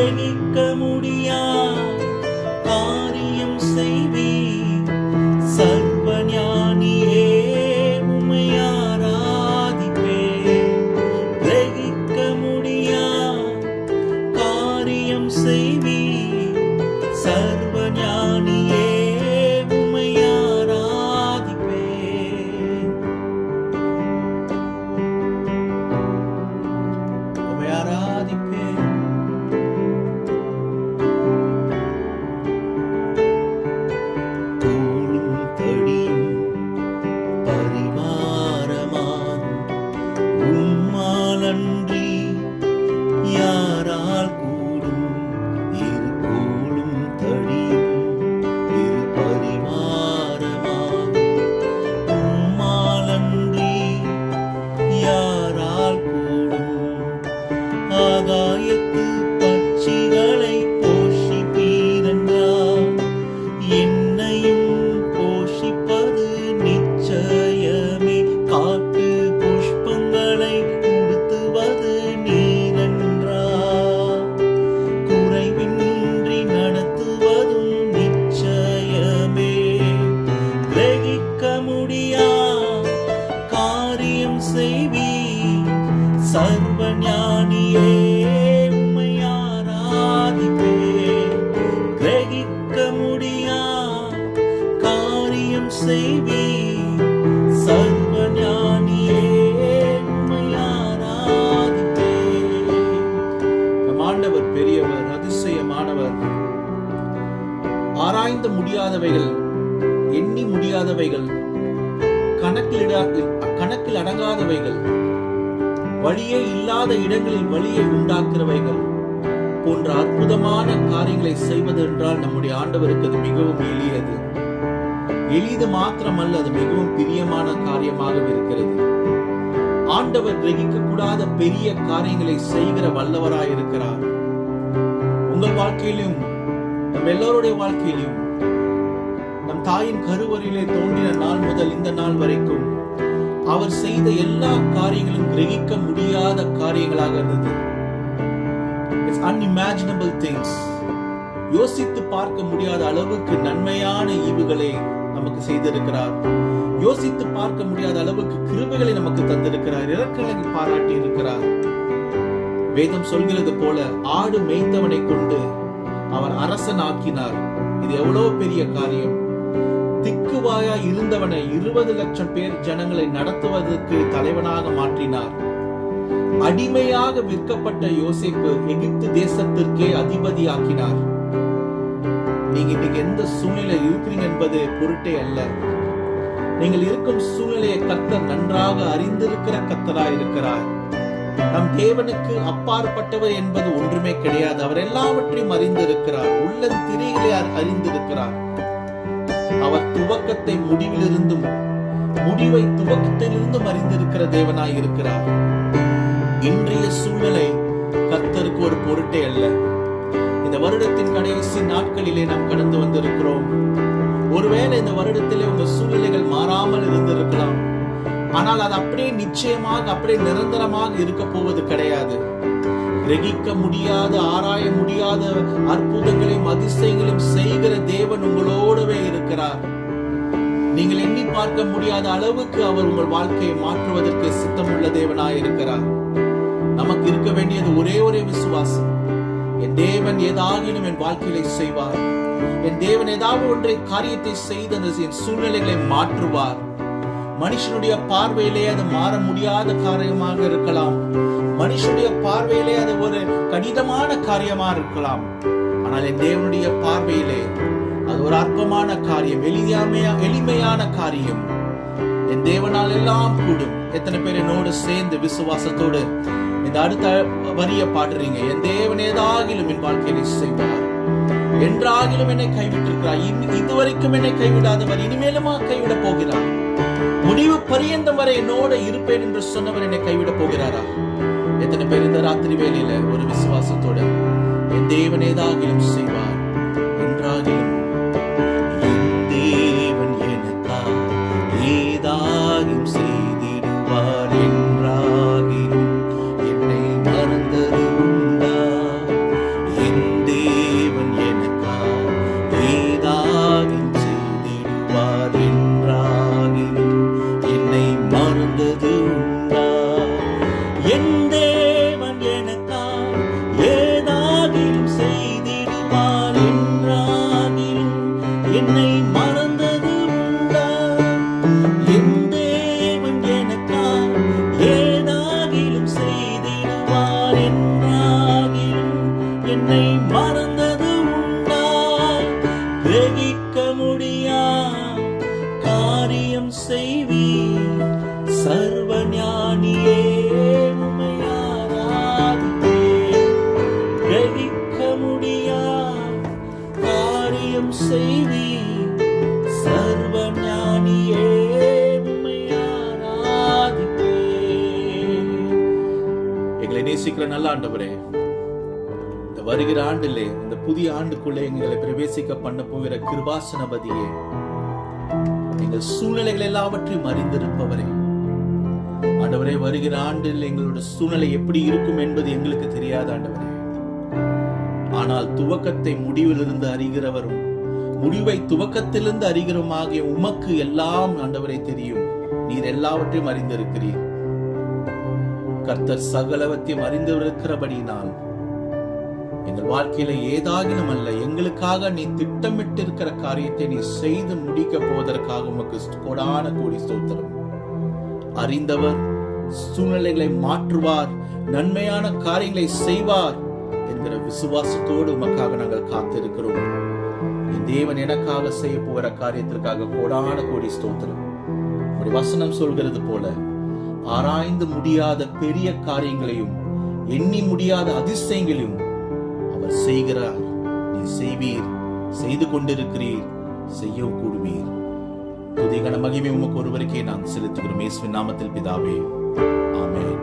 கிரகிக்க முடியா காரியம் செய்வி சர்வஞானியே உம்மை ஆராதிப்பே. கிரகிக்க முடியா காரியம் செய்வி சர்வஞானியே உம்மை ஆராதிப்பே. உம்மை ஆராதிப்பே. உம்மாலன்றி யாரால் கூடும் இருக்கோளும் தடியும் இரு பரிமாறமாகும். உம்மாலன்றி யாரால் கூடும் ஆகாயத்து பட்சிகளை போஷிப்பீரென்றால் என்னையும் போஷிப்பது நிச்சயமே. காட்டு புஷ்பங்களை உடுத்துவது நீரென்றா குறைவின்றி நடத்துவதும் நிச்சயமே. கிரகிக்க முடியா காரியம் செய்வி சர்வஞானியே உம்மை ஆராதிப்பே. கிரகிக்க முடியா காரியம் செய்வி சர்வஞானியே உம்மை ஆராதிப்பே. நம் ஆண்டவர் பெரியவர், அதிசயமானவர். ஆராய்ந்து முடியாதவைகள், எண்ணி முடியாதவைகள், கணக்கில் அடங்காதவைகள், வழியே இல்லாத இடங்களில் வழியை உண்டாக்குறவைகள் போன்ற அற்புதமான காரியங்களை செய்வது என்றால் நம்முடைய ஆண்டவருக்கு அது மிகவும் எளியது. எளிது மாத்திரமல்ல, அது மிகவும் பிரியமான காரியமாக இருக்கிறது. ஆண்டவர் கிரகிக்க கூடாத பெரிய காரியங்களை செய்கிற வல்லவராய் இருக்கிறார். உங்கள் வாழ்க்கையிலும் நம் எல்லோருடைய வாழ்க்கையிலும் நம் தாயின் கருவறையிலே தோன்றின நாள் முதல் இந்த நாள் வரைக்கும் அவர் செய்த எல்லா காரியங்களும் கிரகிக்க முடியாத காரியங்களாக இருந்தது. It's unimaginable things. யோசித்து பார்க்க முடியாத அளவுக்கு நன்மையான ஈவுகளை நமக்கு செய்திருக்கிறார். யோசித்து பார்க்க முடியாத அளவுக்கு கிருபைகளை நமக்கு தந்திருக்கிறார். இரக்கங்களை பாராட்டி இருக்கிறார். வேதம் சொல்கிறது போல ஆடு மேய்த்தவனை கொண்டு அவர் அரசன் ஆக்கினார். இது எவ்வளவு பெரிய காரியம். திக்குவாயா இருந்தவனை 20 லட்சம் பேர் ஜனங்களை நடத்துவதற்கு தலைவனாக மாற்றினார். அடிமையாக விற்கப்பட்ட யோசேப்பு எகிப்து தேசத்திற்கே அதிபதியாக்கினார். நீங்க இன்னைக்கு எந்த சூழ்நிலை இருக்கிறீங்க என்பது பொருட்டே அல்ல. நீங்கள் இருக்கும் சூழ்நிலையை கர்த்தர் நன்றாக அறிந்திருக்கிற கர்த்தராய் இருக்கிறார். நம் தேவனுக்கு அப்பாற்பட்டவர் என்பது ஒன்றுமே கிடையாது. அவர் எல்லாவற்றையும் அறிந்திருக்கிறார். உள்ளந்திரைகளை அறிந்திருக்கிறார். அவர் துவக்கத்தை முடிவிலிருந்தும் முடிவை துவக்கத்திலிருந்தும் அறிந்திருக்கிற தேவனாய் இருக்கிறார். இன்றைய சூழ்நிலை கர்த்தருக்கு ஒரு பொருட்டே அல்ல. இந்த வருடத்தின் கடைசி நாட்களிலே நாம் கடந்து வந்திருக்கிறோம். ஒருவேளை இந்த வருடத்திலே உங்க சூழ்நிலைகள் மாறாமல் இருந்திருக்கலாம். ஆனால் அது அப்படியே நிச்சயமாக அப்படியே நிரந்தரமாக இருக்க போவது கிடையாது. கிரகிக்க முடியாத, ஆராய முடியாத அற்புதங்களையும் அதிசயங்களையும் செய்கிற தேவன் உங்களோடவே இருக்கிறார். நீங்கள் எண்ணி பார்க்க முடியாத அளவுக்கு அவர் உங்கள் வாழ்க்கையை மாற்றுவதற்கு சித்தமுள்ள தேவனாய் இருக்கிறார். நமக்கு இருக்க வேண்டியது ஒரே விசுவாசம். என் தேவன் ஏதாகிலும் என் வாழ்க்கையில செய்வார். என் தேவன் ஏதாவது ஒன்றை காரியத்தை செய்து என் சூழ்நிலைகளை மாற்றுவார். மனுஷனுடைய பார்வையிலே அது மாற முடியாத காரியமாக இருக்கலாம். மனுஷனுடைய பார்வையிலே அது ஒரு கடினமான காரியமா இருக்கலாம். ஆனால் என் தேவனுடைய பார்வையிலே அது ஒரு அற்பமான காரியம், எளிமையான காரியம். என் தேவனால் எல்லாம் கூடும். எத்தனை பேர் என்னோடு சேர்ந்து விசுவாசத்தோடு இந்த அடுத்த வரிய பாடுறீங்க? என் தேவன் ஏதாகிலும் என் வாழ்க்கையில செய்வார். என்றாகிலும் என்னை கைவிட்டிருக்கிறார். இதுவரைக்கும் என்னை கைவிடாதவர் இனிமேலுமா கைவிட போகிறார். முடிவு பரியந்தம் வரை என்னோட இருப்பேன் என்று சொன்னவர் என்னை கைவிட போகிறாரா? எத்தனை பேர் இந்த ராத்திரி வேளையில ஒரு விசுவாசத்தோட என் தேவன் ஏதாகிலும் செய்வார், என்றாகிலும் என் தேவன் எனக்கா ஏதாகிலும் செய்திடுவார், என்றாகிலும் என்னை மறந்தது உண்டா? என் செய்வீர். சர்வ ஞானியே உம்மை ஆராதிப்பேன். எங்களை நேசிக்கிற நல்ல ஆண்டவரே, இந்த வருகிற ஆண்டிலே, இந்த புதிய ஆண்டுக்குள்ளே எங்களை பிரவேசிக்க பண்ண போகிற கிருபாசனபதியே, எங்கள் சூழ்நிலைகள் எல்லாவற்றையும் அறிந்திருப்பவரே, ஆண்டவரே, வருகிற ஆண்டில் எங்களோட சூழ்நிலை எப்படி இருக்கும் என்பது எங்களுக்கு தெரியாத ஆண்டவரே. ஆனால் துவக்கத்தை முடிவிலிருந்து அறிகிறவரும் முடிவை துவக்கத்திலிருந்து அறிகிறோமாகிய உமக்கு எல்லாம் ஆண்டவரே தெரியும். நீர் எல்லாவற்றையும் அறிந்திருக்கிறீர். கர்த்தர் சகலவற்றையும் அறிந்திருக்கிறபடியினால் எங்கள் வாழ்க்கையில ஏதாகிலும் அல்ல, எங்களுக்காக நீ திட்டமிட்டு இருக்கிற காரியத்தை நீ செய்து முடிக்க போவதற்காக உமக்கு கோடான கோடி ஸ்தோத்திரம். அறிந்தவர், சூழ்நிலைகளை மாற்றுவார், நன்மையான காரியங்களை செய்வார் என்கிற விசுவாசத்தோடு உமக்காக நாங்கள் காத்திருக்கிறோம். என் தேவன் எனக்காக செய்ய போகிற காரியத்திற்காக கோடான கோடி ஸ்தோத்திரம். வசனம் சொல்கிறது போல ஆராய்ந்து முடியாத பெரிய காரியங்களையும் எண்ணி முடியாத அதிசயங்களையும் அவர் செய்கிறார். நீ செய்வீர், செய்து கொண்டிருக்கிறீர், செய்ய கூடுவீர். துதிகன மகிமை உமக்கு ஒருவருக்கே நான் செலுத்துகிறோம். இயேசுவின் நாமத்தில் பிதாவே, ஆமென்.